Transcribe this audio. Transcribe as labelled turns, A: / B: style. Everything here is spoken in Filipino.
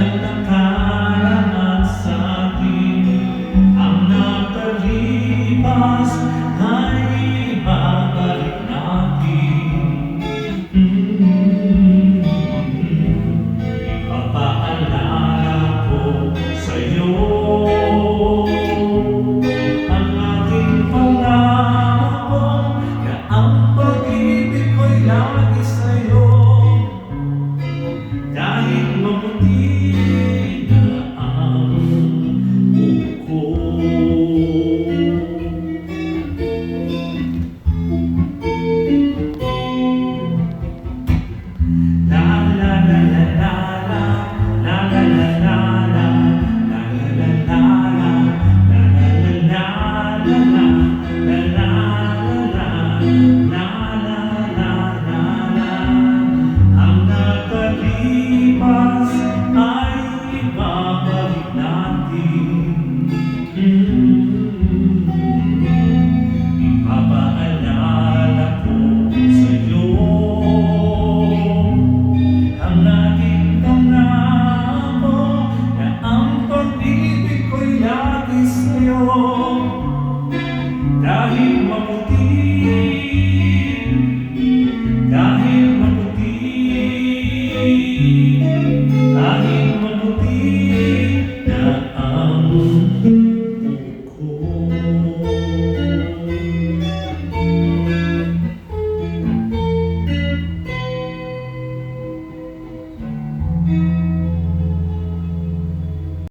A: ng nakaraan sa'tin. Ang nakalipas ay ibabalik natin. Ipapaalala ko sa'yo ang ating pangako na ang pag-ibig ko'y lagi sa'yo. Kahit maputi na ang buko. La la la la la la, la la la la la, la la la la la, la la la la la, la la la. Ang nakalipas ay ibabalik natin. Ipapaalala ko sa'yo ang aking pangako na ang pag-ibig ko'y lagi sa'yo. Kahit maputi, kahit maputi,